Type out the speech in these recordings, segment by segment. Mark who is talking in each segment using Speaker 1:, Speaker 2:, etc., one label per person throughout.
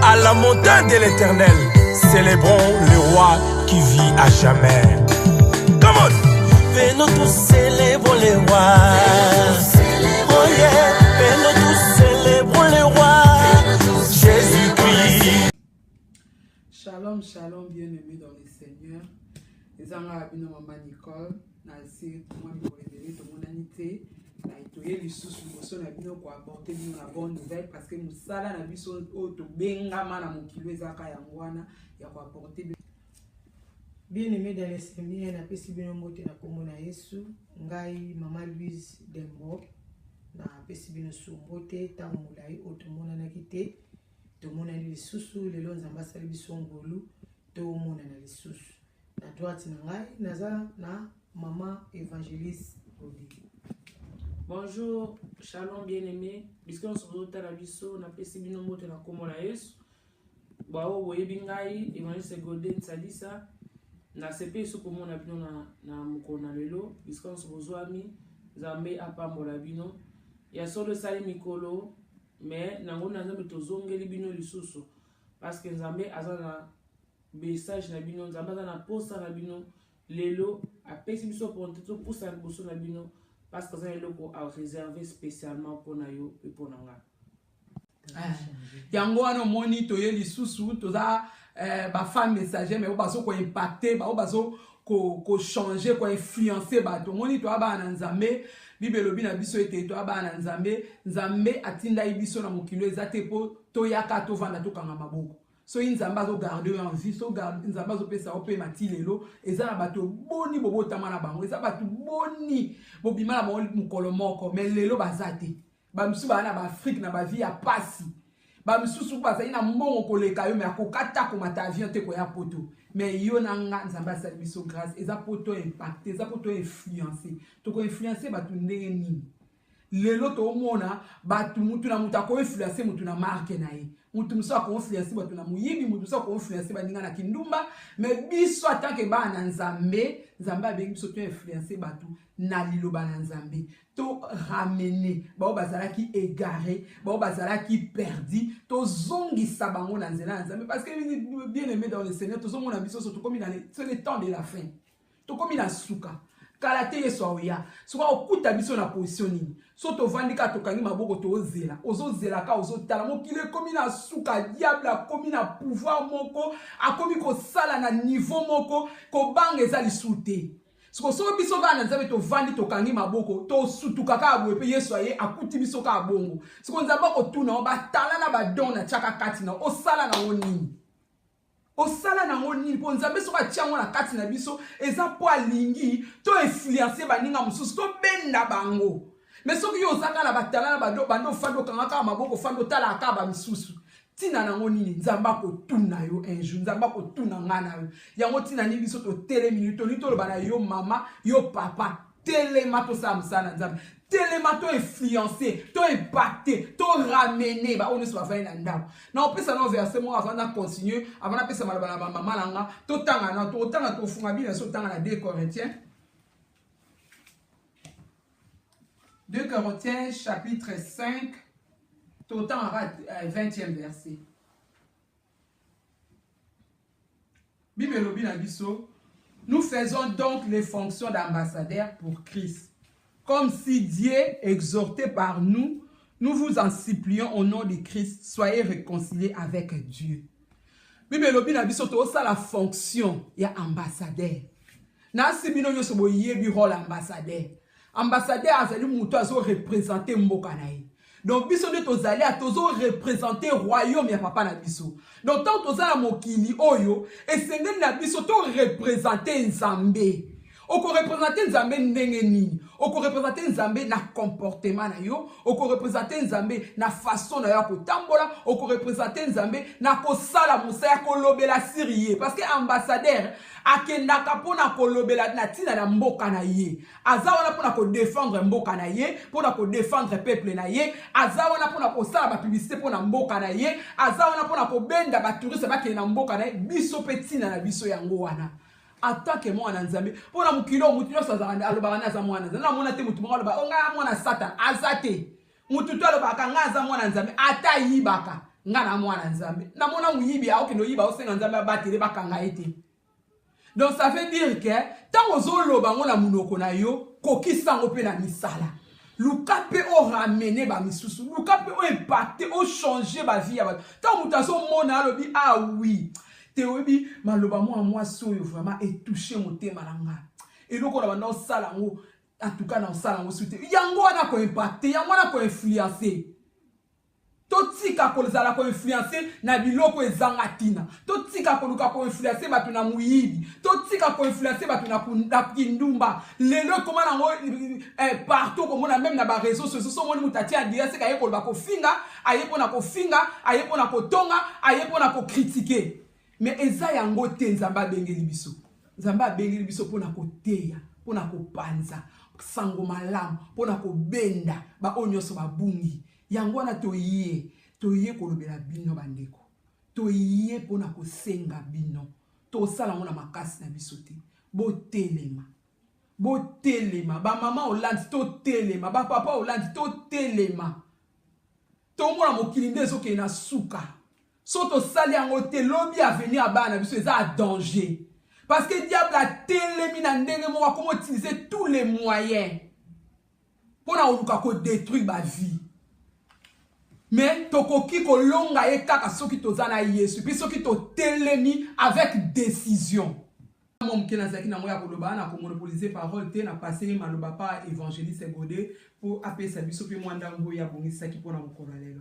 Speaker 1: à la montagne de l'Éternel. Célébrons le roi qui vit à jamais. Come on!
Speaker 2: Venons tous célébrons le roi. Oh yeah, venons tous célébrons le roi. Jésus-Christ.
Speaker 3: Shalom, shalom, bien-aimés dans le Seigneur. Les amis, une maman Nicole, Nancy, tout le monde révélé, tout le monde anité. Naitoye les sous-sous na bino ko apporter bino la bonne nouvelle parce que musala na biso o to bengama na mokilo ezaka yango wana ya ko apporter.
Speaker 4: Bien-aimé dans le Seigneur, na pesi bino mbote na kombo na Yesu, ngai Mama Louise Dembo, na pesi bino mbote tango molai o to mona na kite, to mona lisusu lelo nzamba sali biso ngolu, to mona na lisusu. Na droite na ngai naza na Maman Évangéliste Odi.
Speaker 5: Bonjour, shalom bien-aimé. Puisque on se retrouve à la biso, on a pesi bino mbote na kombo na Yesu. Bao boyebi ngai Évangéliste Godin Salisa. Na sepe so komona bino na mukona lelo puisque on se rejoint Nzambe apambola bino. Ya solo sali mikolo mais nango na Nzambe tozongeli bino lisusu parce que Nzambe azana message na bino, Nzambe azana posta na bino lelo apesi biso pour to posta na boso na bino parce que azana lelo a réservé spécialement pour na yo et pour nanga.
Speaker 3: Yango wana moni toye lisusu toza ba femme messager mais baso ko impacter baso ko changer ko influencer bato moni to aba na Nzambe bibelobi na biso ete to aba na Nzambe atinda ibiso na mokilo ezate po to yaka to vanda to kanga maboko so Nzambe azo garder en vie so garder Nzambe azo pesa ope matilelo eza na bato boni bobotama na bango eza bato boni bobima na bango mukolo moko mais lelo bazate ba msu ba na ba Afrique na ba vie ya pasi ba msusu bazali na mbongo koleka yo mais akokata ko mata avion te ko ya poto mais yo nanga Nzambe asali biso grâce eza poto impacter eza poto influencer to ko influencer batu ndenge nini lelo to mona batu mutu na mutu ko influencer mutu na marque na ye mutu muso ko influencer batu na muyibi mutu muso ko influencer baninga na kindumba mais biso atanke ba na Nzambe abengi biso to influencer batu na liloba na Nzambe to ramener ba bazalaki égaré ba bazalaki perdu to zongi sabango na nzela na Nzambe parce que bien aimé dans le Seigneur to zongo na biso so to komi na c'est le temps de la fin to komi na suka kalate yeso oya so ka okuta biso na position nini so to vandika to kangi maboko to ozela ozozela ka ozotala mokile komi na suka diable akomi na pouvoir moko akomi ko sala na niveau moko ko banga ezali sute so biso ba na Nzambe to vandi to kangi maboko to sutuka ka abwe pe yeso aye akuti biso ka bongo so Nzambe ko tuna ba tala na ba don na chaka kati na osala na onini osala na onini po Nzambe so ka tiango na kati na biso eza po alingi to influencer baninga mususu to benda bango mais soki yo zaka na batala na bando fando kanga ka maboko fando tala ka ba misusu tina na ngonini Nzambe ko tuna yo un jour Nzambe ko tuna ngana yo yango tina ni biso to tele minuto ni to lo bana yo mama yo papa tele mato samsana Nzambe tele mato influencer to impacter to ramener ba on se va faire na ndabo na opesa na verset mo avant na continuer avant na pesa malaba na mama langa to tanga na to tanga to funga bien so tanga na 2 Corinthiens chapitre 5 tout en 20e verset. Bible lobi na biso, nous faisons donc les fonctions d'ambassadeurs pour Christ. Comme si Dieu exhortait par nous, nous vous en supplions au nom de Christ, soyez réconciliés avec Dieu. Bible lobi na biso to ça la fonction ya ambassadeur. Na sibino yo so boyebi rôle ambassadeur. Ambassadeur azali muto azo représenter mboka na ye. Donc biso de tozali a tozo représenter royaume ya papa na biso. Donc tant tozala mokili oyo esengeli na biso to représenter Nzambe. Oko représenter Nzambe ndenge nini? Oko représenter Nzambe na comportement na yo, oko représenter Nzambe na façon na yo kotambola, oko représenter Nzambe na kosala musaya kolobela siriye parce que ambassadeur akendaka pona kolobela na tina na mboka na ye. Azawana pona ko défendre mboka na ye, pona ko défendre peuple na ye, azawana pona ko sala ba publicité pona mboka na ye, azawana pona ko benda ba touriste ba ke na mboka na ye, biso petina na biso yango wana. Attaque mwana Nzambe pona mukilo mutilo sazana alobana na za mwana Nzambe na mona te mutu mwana ba onga mwana Satan azate mutu to alobaka ngaza mwana Nzambe ata yibaka nga na mwana nzambe na mona muyibi aoke no yiba osenga nzambe abatele bakanga ete. Donc ça veut dire que tant ozoloba ngona munoko na yo kokisango pe na misala. Luka pe o ramener ba misusu, luka pe o impacter, o changer ba vie ya ba. Tant mutaso mona alobi ah oui. Te obi maloba moi soyo vraiment et toucher mon thème malanga. Et donc on a dans sala ngo en tout cas dans sala ngo soute. Yango wana ko impacter, yango wana ko influencer. Totika ko zala ko influencer na biloko ezanga tina. Totika ko luka ko influencer batu na muyibi. Totika ko influencer batu na kindumba. Lelo comment nango partout comme on a même na ba réseaux sociaux so moni mutati a dire c'est ka yeko ba ko finga, ayeko na ko finga, ayeko na ko tonga, ayeko na ko critiquer. Mais eza yango te nzamba bengeli biso. Nzamba bengeli biso pona ko teya, pona ko panza, sango malamu, pona ko benda, ba onyoso ba bungi. Yango na toye kolobela bino bandeko. Toye pona ko senga bino. To sala ngona makasi na biso te. Bo telema. Ba mama Hollande to telema, ba papa Hollande to telema. To mona mokili ndezo ke na suka. Soto sali yango te lobi à venir à bana biso eza à danger. Parce que diable a telemi na ndenge mo comment utiliser tous les moyens pour na oluka ko détruire ba vie. Mais tokoki ko longa e kaka soki tozana Yesu puis soki to telemi avec décision. Mon kena zaki na moya koloba na ko monopoliser parole te na passer maloba pa évangéliste Godé pour appeler sa biso puis mwanda ngoya bongisa ki pona mokolo lelo.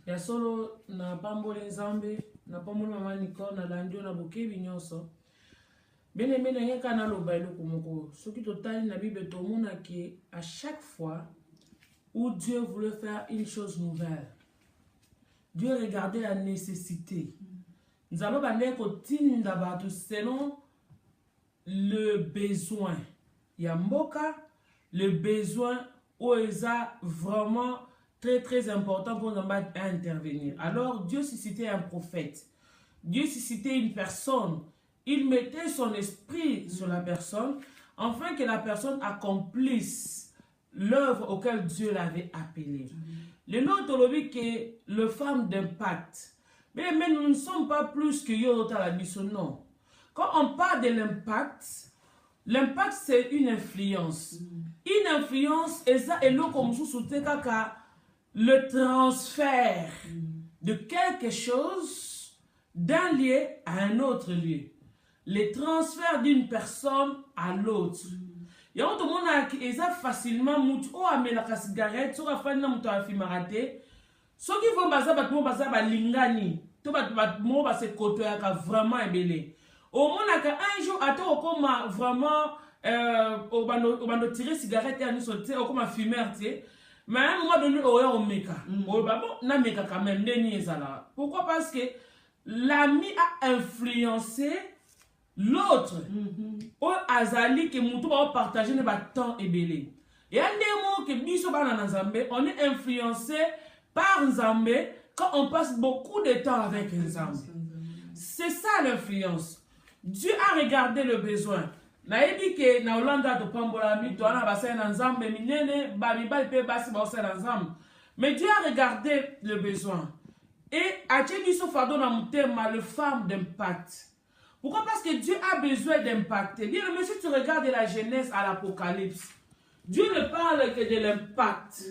Speaker 5: Ya solo na pambole nzambe na pambole mama Nicole na landio na bokebi nyonso bene mene ngeka na loba eloko moko soki totali na Bible tomona ki à chaque fois où Dieu voulait faire une chose nouvelle, Dieu regardait la nécessité. Nous avons parlé que selon le besoin. Il y a mboka le besoin où il a vraiment très important pour nous intervenir. Alors Dieu suscitait un prophète. Dieu suscitait une personne. Il mettait son esprit sur la personne afin que la personne accomplisse l'œuvre auquel Dieu l'avait appelé. Le nom de que le femme d'impact. Mais nous ne sommes pas plus que Yotalabisson, non. Quand on parle de l'impact, l'impact c'est une influence. Une influence, et ça est là comme le transfert de quelque chose d'un lieu à un autre lieu. Le transfert d'une personne à l'autre. Il y a tout le monde qui est facilement moutou ou à la cigarette, soit à faire une moutou à filmarate. Ceux qui vont baser à lingani, tout va se côté vraiment ébélé. Au moins un jour à toi comme vraiment au bando tirer cigarette et à nous sauter au comme fumeur tu mais à un moment donné au meka. Bon na meka quand même n'est là. Pourquoi? Parce que l'ami a influencé l'autre. Au azali que moutou va partager ne va temps et belé. Et un des mots que biso bana Nzambe, on est influencé par Nzambe quand on passe beaucoup de temps avec Nzambe. C'est ça l'influence. Dieu a regardé le besoin. Naebi ke na Olanda to pambola mi to ana basé na Nzambe minene ba mi ba pe basi ba osé na Nzambe. Mais Dieu a regardé le besoin. Et a biso fado na mutema le femme d'impact. Pourquoi? Parce que Dieu a besoin d'impacter. Bien, mais si tu regardes la Genèse à l'Apocalypse, Dieu ne parle que de l'impact.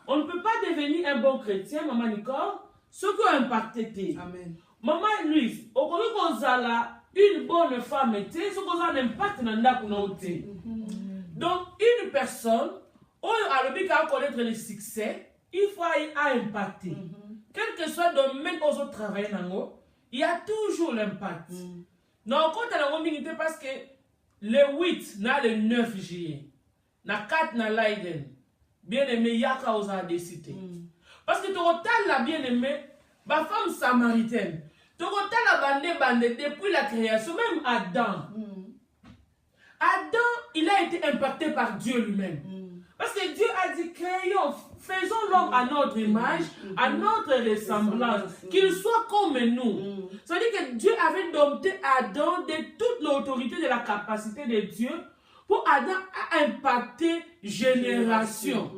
Speaker 5: On ne peut pas devenir un bon chrétien, maman Nicole, ce qui a impacté. Amen. Maman Louise, au cas où on a une bonne femme, ce qu'on a un impact dans la communauté. Donc, une personne, on a le but à connaître le succès, il faut impacter. Quel que soit le domaine où on travaille, il y a toujours l'impact. Non, quand on a une parce que le 8, le 9 juillet, le 4 na Leiden, bien aimé, Yaka aux a décidé. Parce que tu as la bien aimé, ma femme samaritaine, tu as la bande depuis la création, même Adam. Adam, il a été impacté par Dieu lui-même. Parce que Dieu a dit, créons, faisons l'homme à notre image, à notre ressemblance, qu'il soit comme nous. Ça veut dire que Dieu avait dompté Adam de toute l'autorité de la capacité de Dieu pour Adam à impacter génération.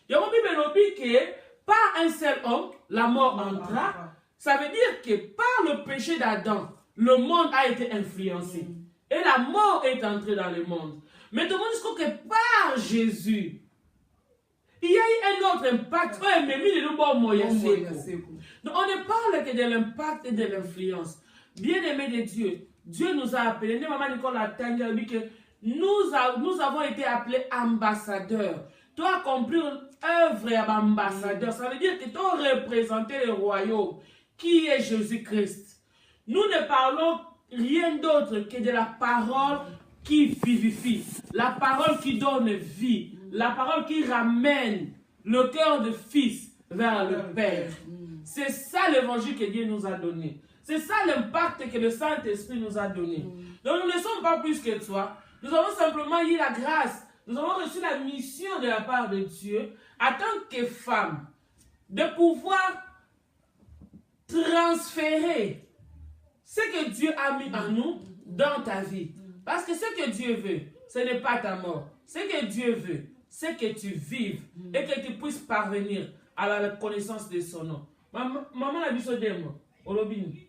Speaker 5: Il y a un Bible que par un seul homme, la mort entra. Ça veut dire que par le péché d'Adam, le monde a été influencé. Et la mort est entrée dans le monde. Mais tout le monde dit que par Jésus, il y a eu un autre impact. Donc on ne parle que de l'impact et de l'influence. Bien-aimé de Dieu, Dieu nous a appelés. Maman Nicole a dit que nous avons été appelés ambassadeurs. Tu as compris une œuvre d'ambassadeur. Ça veut dire que tu as représenté le royaume qui est Jésus-Christ. Nous ne parlons rien d'autre que de la parole qui vivifie, la parole qui donne vie, la parole qui ramène le cœur de fils vers le Père. C'est ça l'évangile que Dieu nous a donné. C'est ça l'impact que le Saint-Esprit nous a donné. Donc nous ne sommes pas plus que toi. Nous avons simplement eu la grâce. Nous avons reçu la mission de la part de Dieu en tant que femme de pouvoir transférer ce que Dieu a mis en nous dans ta vie. Parce que ce que Dieu veut, ce n'est pas ta mort. Ce que Dieu veut, c'est que tu vives et que tu puisses parvenir à la connaissance de son nom. Maman a dit ça demo. Olobini.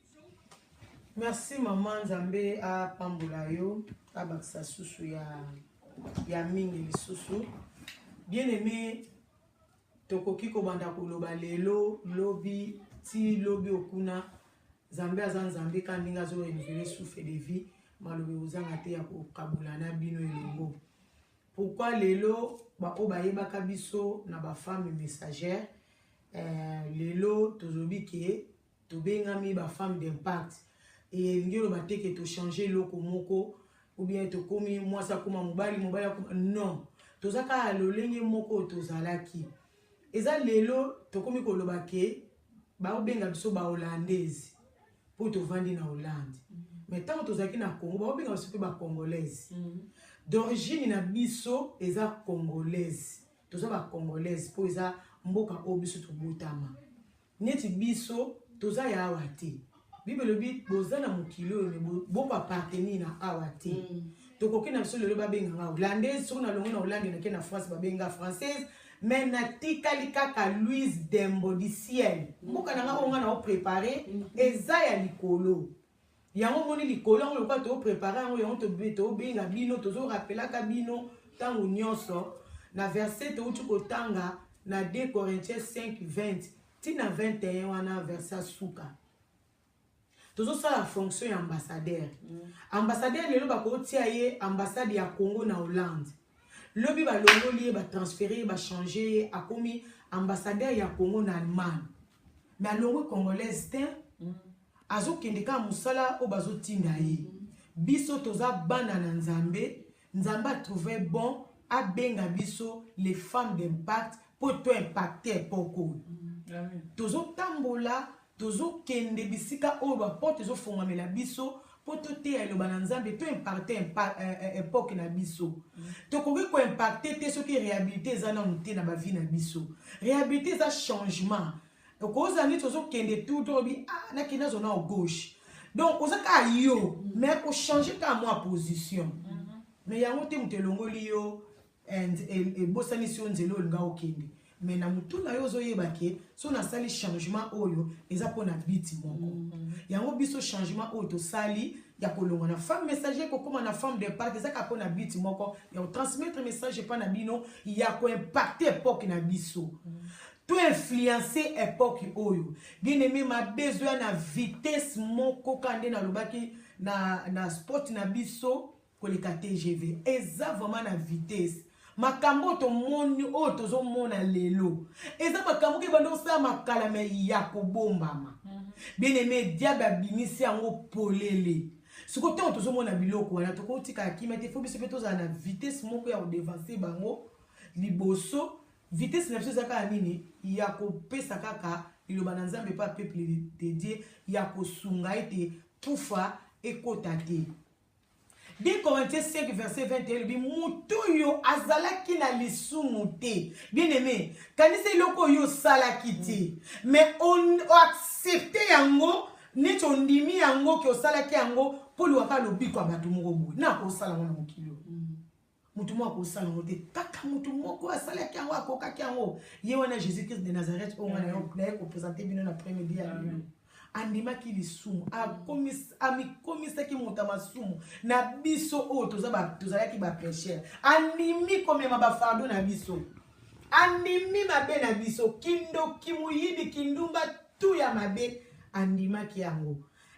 Speaker 4: Merci maman Nzambe a Pambulayo, a baksa susu ya mingi lisusu. Bien aimé, tokoki kobanda koloba lelo lobi ti lobi okuna Nzambe azan Nzambe kandinga zo renouveler souffle de vie malobi uzanga te ya kokabula na bino elongo. Pourquoi lelo ba obayeba kabiso na ba femme messagère lelo tozobi ke tobengami ba femme d'impact et ngelo bateke to changer loko moko ou bien to komi mwasa kuma mobali non tozaka lolenge moko tozalaki eza lelo to komi koloba ke ba obenga biso ba hollandaise pour to vandi na Hollande mais tant tozaki na Congo ba obenga biso ba congolaise d'origine na biso eza congolaise toza ba congolaise po eza mboka obiso to botama neti biso toza ya awate Bible bit bozana mukilo ne bopa partenir na awate tokoki na biso lelo babenga nga hollandaise so na longo na Hollande na ke na France babenga française mais na tikali kaka Louise Dembo du ciel mboka na nga onga na o préparer eza ya likolo yango moni likolo ngo lokwa to préparer ngo yango to benga bino tozo rappelaka bino tango nyonso na verset to uti kotanga na 2 Corinthiens 5:20 tina 21 wana verset suka tozo ça la fonction ya ambassadeur ambassadeur lelo bakotia ye ambassade ya Congo na Hollande lobi ba longoli ba transférer ba changer akomi ambassadeur ya Congo na Allemagne mais longo congolaise te azo kendeka musala o bazo tinda ye biso toza bana na Nzambe Nzambe a trouvé bon a benga biso les femmes d'impact pour to impacter poko tozo tambola tozo kende bisika o ba porte zo fongamela biso po to te ya loba na Nzambe to impacter époque na biso to koki ko impacter te so ki réhabiliter za na muté na ba vie na biso réhabiliter za changement ko za ni tozo kende tout to bi na kina zona au gauche donc ozaka yo mais ko changer ka moi position mais yango te mutelongo liyo et bosani si onzelo nga okende mais na mutu na yo zoyeba ke so na sali changement oyo eza pona biti moko yango biso changement oyo to sali ya kolonga na femme messager ko koma na femme de part eza ka pona biti moko ya transmettre message pa na bino ya ko impacter époque na biso to influencer époque oyo bien aimé ma besoin na vitesse moko kande na lobaki na sport na biso ko le TGV eza vraiment na vitesse makambo to moni o tozo mona lelo eza makambo ke bando sa makala me ya kobombama bien aimé diable abimisi yango polele siko te tozo mona biloko wana to ko tika kimete fo biso peto za na vitesse moko ya devancer bango liboso vitesse na biso zaka nini ya ko pesa kaka iloba na Nzambe pa peuple de Dieu ya ko sunga ete tufa ekota te 2 Corinthiens 5 verset 21 bi mutu yo azalaki na lisumu te bien aimé kanisa iloko yo salaki te mais on accepte yango neti ondimi yango ki osalaki yango poli waka lobiko ya bato moko boye na kosala mwana mokili mutu moko osala ngo te kaka mutu moko asalaki yango akokaki yango ye wana Jésus Christ de Nazareth oyo wana naye kopresente bino na après-midi ya lelo andimaki lisumu amikomisaki moto masumu na biso oyo tozalaki bapeshere andimi komema bafardo na biso andimi mabe na biso kindoki moyibi kindumba tu ya mabe andimaki yango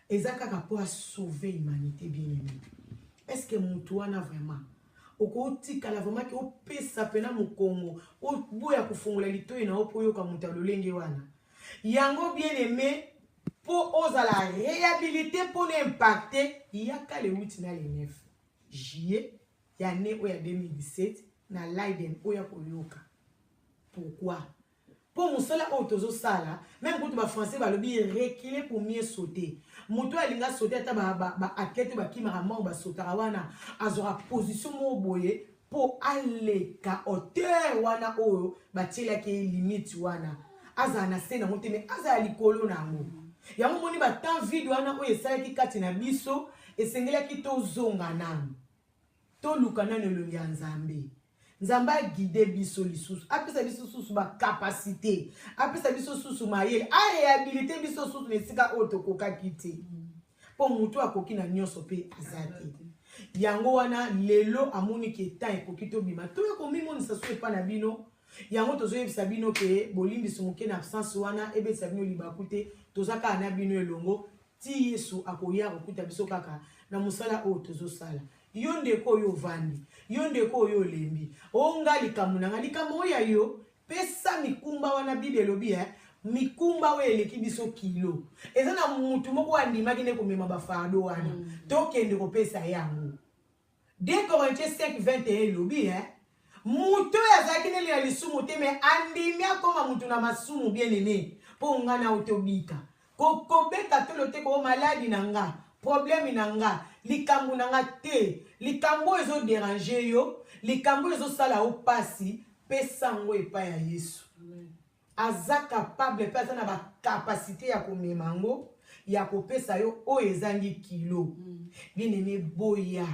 Speaker 4: eza kaka po asauve humanité bien-aimé. Est-ce que mutu wana vraiment okotikala vraiment ke opesa pena mokongo oboya kufungola litoyi na opoyoka mutu alolenge wana yango bien-aimé po ozala réhabilité po na impacter yaka le 8 na le 9 juillet ya ne oya 2017 na Leiden oya koyoka. Pourquoi? Pour mosala oyo tozosala même quand ba français balobi reculer pour mieux sauter moto alinga sauter ata ba athlète ba kimara ba sautara wana azora position mo boye po aleka hauteur wana oyo batela ke limite wana aza na sena mote mais aza likolo nango yango moni ba temps vide wana oyo esalaki kati na biso esengelaki tozonga nanu toluka nanu elongi ya Nzambe. Nzamba guide biso lisusu apesa biso susu ba capacité apesa biso susu mayele a réhabilité biso susu nesika oyo tokokaki te po mutu akoki na nyonso pe azate yango wana lelo amoni ke temps ekoki tobima toyo komimonisa so epa na bino yango tozoyebisa bino ke bolimbisi moke na absence wana ebetisa bino libaku te tozaka na bino elongo ti Yesu akoya kokuta biso kaka na mosala oyo tozosala yo ndeko oyo vandi yo ndeko oyo lembi onga likamunanga likamo ya yo pesa mikumba wana Bible lobi mikumba we eleki biso kilo eza na mutu moko andimaki ne komema bafardo wana tokende kopesa yango 2 Corinthiens 5:21 lobi mutu yazaki ne la lisumu te me andimi akoma mutu na masumu bien-aimé po ngana otobika kokobeka tolo te ko maladi nanga problème nanga likambo nanga te likambo ezo déranger yo likambo ezo sala o pasi pesa ngo epa ya Yesu aza capable pesa na ba capacité ya komema ngo ya kopesa yo o ezangi kilo bien-aimé boya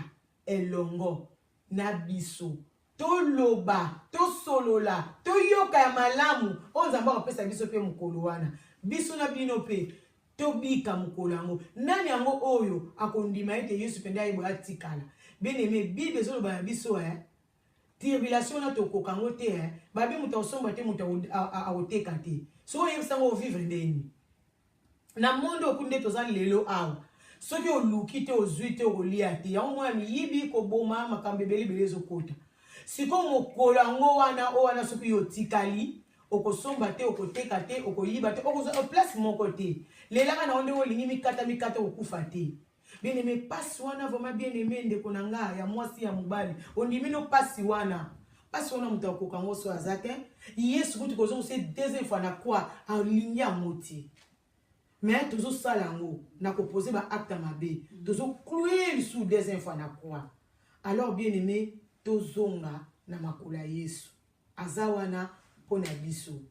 Speaker 4: elongo na biso toloba tosolola toyoka ya malamu o Nzambe akopesa biso pe mokolo wana biso na bino pe tobika mokolo yango nani yango oyo akondima ete Yesu pende ayebo atikala bien-aimé Bible ezoloba na biso tribulation na tokoka ngo te babi muta osomba te muta aoteka te so oyebisa ngo vivre ndeni na monde okunde tozali lelo awa soki oluki te ozwi te okolia te yango moya miyibi koboma makambo ebelebele ezokota siko mokolo yango wana soki yotikali okosomba te okoteka te okoyiba te okozwa place moko te lelaka na onde olingi mikata okufa te bien-aimé pasi wana vraiment bien-aimé ndeko na nga ya mwasi ya mobali ondimi no pasi wana mutu akoka ngo so azate Yesu kutu kozo se deuxième fois na kwa alingi ya moti mais tozo sala ngo na proposer ba acte mabe tozo clouer sous deuxième fois na kwa alors bien-aimé tozonga na makula Yesu azawana pona biso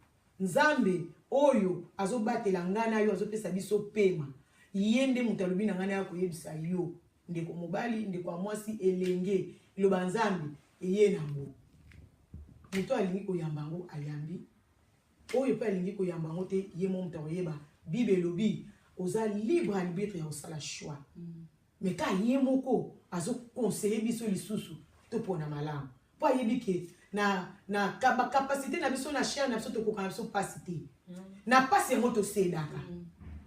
Speaker 4: Nzambe oyo azobatela ngana yo azopesa biso pema yende mutalobi na ngana yako yebisa yo ndeko mobali ndeko mwasi elenge loba Nzambe eye nango muto alingi koyamba ngo ayambi oyo pe alingi koyamba ngo te ye mo muto yeba Bible lobi oza libre arbitre ya osala choix mais ka ye moko azo conseiller biso lisusu to pona malamu po ayebike na capacité na biso na chair na biso to kokana biso pasité na pasi yango to sedaka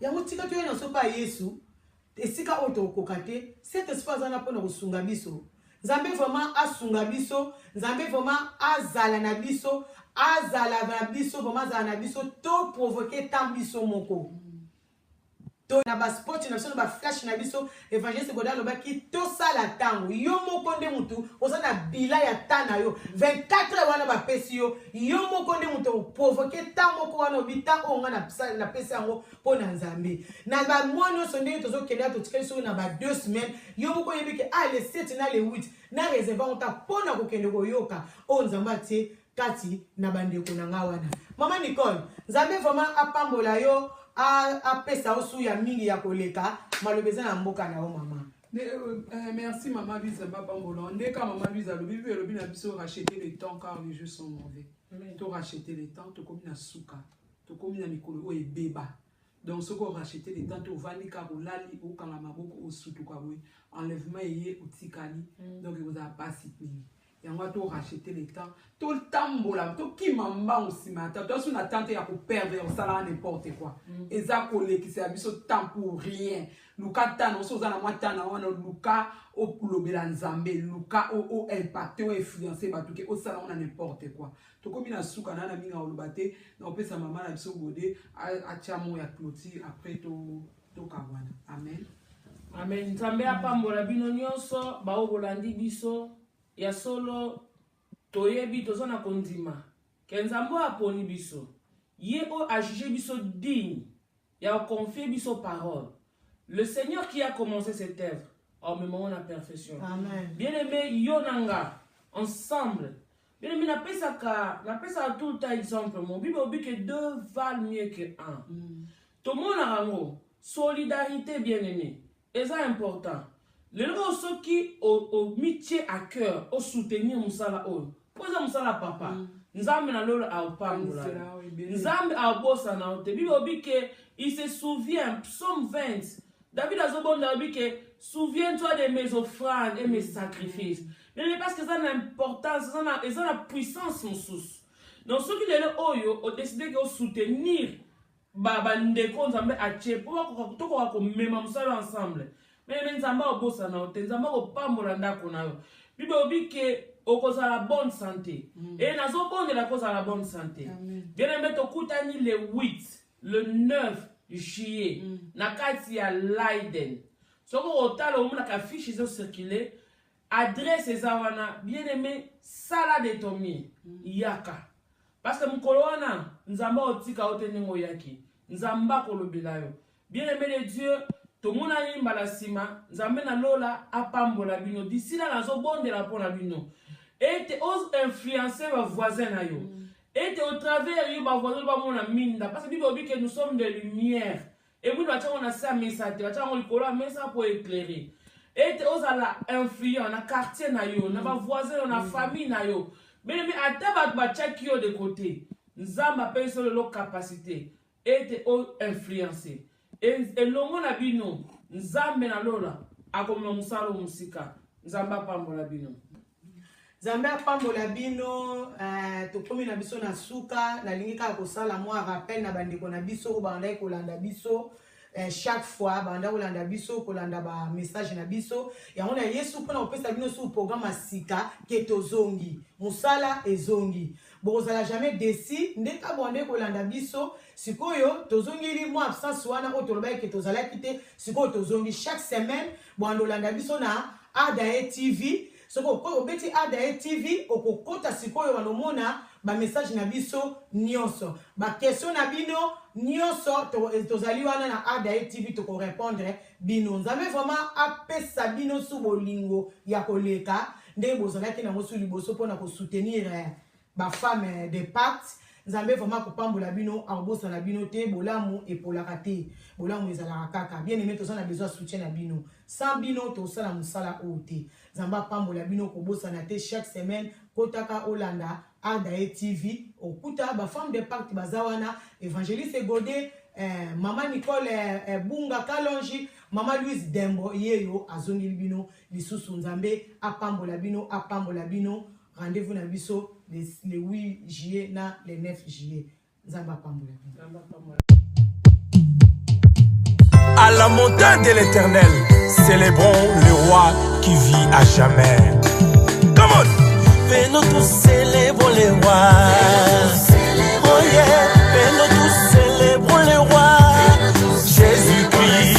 Speaker 4: yango tika to yana so pa Yesu esika oto kokate cet espace na pona kosunga biso Nzambe vraiment asunga biso Nzambe vraiment azala na biso vraiment azala na biso to provoquer tant biso moko to na ba sport na biso na ba flash na biso évangile godalo lobaki to sala tango yo moko nde mutu osana bila ya tana yo 24 wana ba pesi yo moko nde mutu provoquer tant moko wana obita onga na pesi yango pona Nzambe na ba mono sonde tozo kenda to tikeli so na ba 2 semaines yo moko yebike le 7 na le 8 na réserve on ta pona ko kende ko yoka o Nzamba tie kati na bandeko na nga wana mama Nicole Nzambe vraiment apambola yo a pesa osu ya mingi ya koleka malobeza na mboka na o mama
Speaker 3: Merci Maman Louise Mbabambola. Dès que Maman Louise a le racheter les temps car les jeux sont mauvais. Tu racheter les temps, tu commis na souka, tu commis na mikolo et béba. Donc ce qu'on racheter les temps, tu vani karolali ou kalamaboko ou soutukawe, enlèvement et ou tikali. Donc il vous a pas cité. Et on va tout racheter les temps. Tout le temps, tout qui m'a aussi matin. Toi, si on attend, il y a pour perdre, ça là n'importe quoi. Et ça, qui s'est habillé ce temps pour rien. Luka tano, so zana matana, on a Luka au lobela nzambe, Luka au impacté, au influencé, batuke, au salon, on a n'importe quoi. Tout comme il a souka, on a mis en lobate, on peut sa maman, la biso godé, à tiamo et à clôture, après tout kawana. Amen.
Speaker 5: Amen. Nzambe apambola bino nyonso, ba obolandi biso. Ya solo toyebi tozona kondima kenzambo aponi biso ye o a jugé biso digne ya confier biso parole. Le Seigneur qui a commencé cette œuvre en me moment la perfection. Amen. Bien-aimé yonanga ensemble. Bien-aimé na pesa tout le temps exemple mon Bible dit que deux valent mieux que un. Tout le monde a rango solidarité bien-aimé. Et ça important. Les gens qui ont métier à cœur, au soutenir Moussala Oyo. Posa Moussala papa. Nzambe na lolo a opambola. Nzambe a bossa na ote. Bible dit que il se souvient, psaume 20. David a zobonda dit que souviens-toi de mes offrandes et mes sacrifices. Mais parce que ça a l'importance, ça a la puissance mon sous. Donc ceux qui les Oyo ont décidé de soutenir Baba Ndeko Nzambe a tché pour ko même Moussala ensemble. Mais nzamba obosa na ote nzamba opambola ndako na yo bible obi ke okoza la bonne santé et nazo bonde la cause à la bonne santé bien aimé to kutani le 8 le 9 juillet na kati ya Leiden soko otala omuna ka fiche zo circuler adresse ezawana bien aimé sala de tomi yaka parce que mukolo wana nzamba otika ote ningo yaki nzamba kolobela yo bien aimé de Dieu. Tout le monde a une balasima, Nzambe na lola apambola bino. D'ici là, nazo bonde la pona bino. Et te ose influencer ma voisin na yo. Et te au travers yo ba voisin ba mona minda parce que Bible dit que nous sommes de lumière. Et vous doit on a ça message, tu vas on le coller mais ça pour éclairer. Et te ose la influence na quartier na yo, na ba voisin na famille na yo. Mais ata ba check yo de côté. Nzamba paye sur leur capacité. Et te ose influencer. Et longo na bino nzambe na lola akomona musalo musika nzamba pambola bino
Speaker 4: nzambe apambola bino tokomi na biso na suka na lingi kaka kosala mwa rappel na bandeko na biso banda kolanda biso chaque fois banda kolanda biso kolanda ba message na biso yango na Yesu pona opesa bino sur programme asika ke tozongi musala ezongi bozala jamais déci ndeka bonde kolanda biso sikoyo tozongeli mo absence wana o toloba ke tozala kite sikoyo tozongi chaque semaine bondo landa biso na Adae TV soko ko obeti Adae TV okokota sikoyo balomona ba message na biso nyonso ba question na bino nyonso tozali wana na Adae TV to ko répondre bino nzambe vraiment apesa bino su bolingo ya koleka nde bozala ki na mosu liboso pona ko soutenir ba femme de pacte nzambe vraiment kopambola bino arbosa na bino te bolamu epolaka te bolamu ezalaka kaka bien aimé tozana besoin soutien na bino sans bino tosala musala ote nzamba pambola bino kobosa na te chaque semaine kotaka Olanda Adae TV okuta ba femme de pacte bazawana évangéliste Godé Maman Nicole Bunga Kalonji Maman Louise Dembo yeyo azongili bino lisusu nzambe apambola bino rendez-vous na biso le 8 juillet na le 9 juillet. Nzamba pambola.
Speaker 1: À la montagne de l'Éternel, célébrons le roi qui vit à jamais. Come on!
Speaker 2: Venons tous célébrons le roi. Oh yeah, venons tous célébrons le roi.
Speaker 1: Jésus-Christ,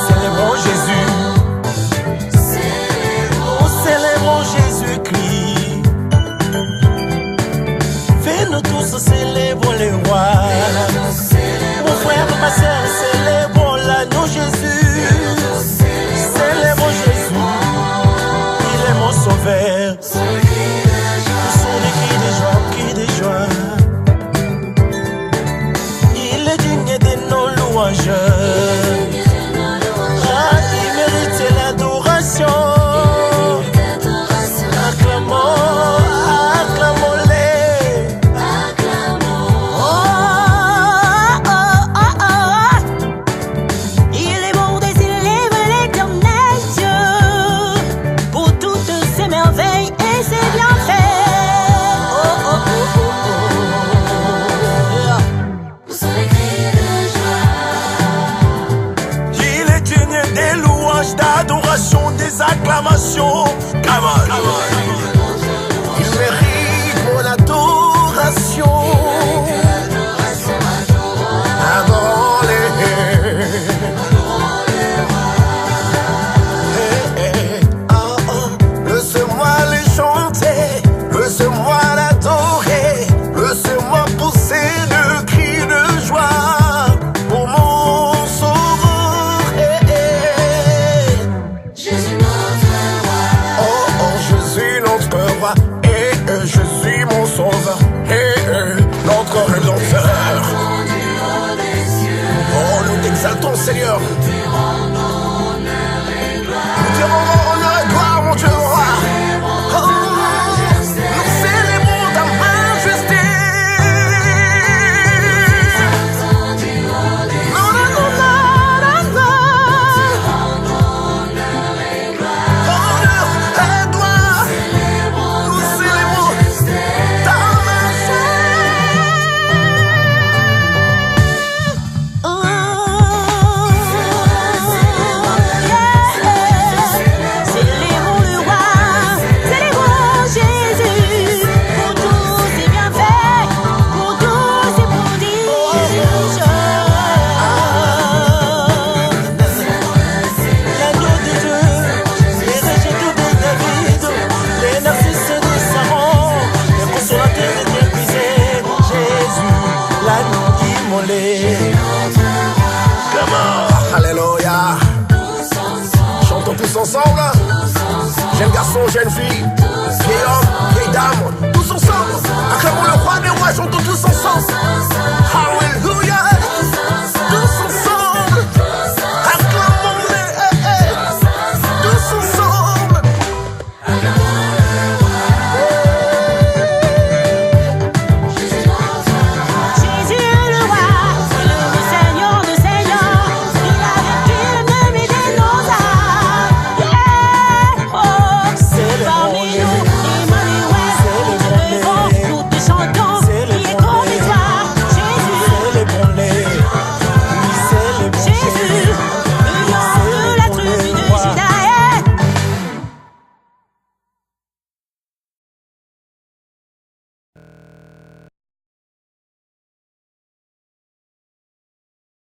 Speaker 1: célébrons Jésus.
Speaker 2: Célébrons Jésus-Christ. Venons tous célébrons le roi. Mon frère, ma soeur, célébrons l'agneau Jésus. Célébrons Jésus. Il est mon sauveur. Sont des cris de joie. Il est digne de nos louanges. Ah, il mérite
Speaker 1: rois. Jésus mon sauveur, notre rédempteur. Oh, nous t'exaltons, Seigneur. Nous te rendons honneur et gloire, mon Dieu roi. Oh, nous célébrons ta majesté. Alléluia. Chantons tous ensemble. Jeune garçon, jeune fille, vieil homme, vieille dame, tous ensemble. Acclamons le roi des rois, chantons tous ensemble.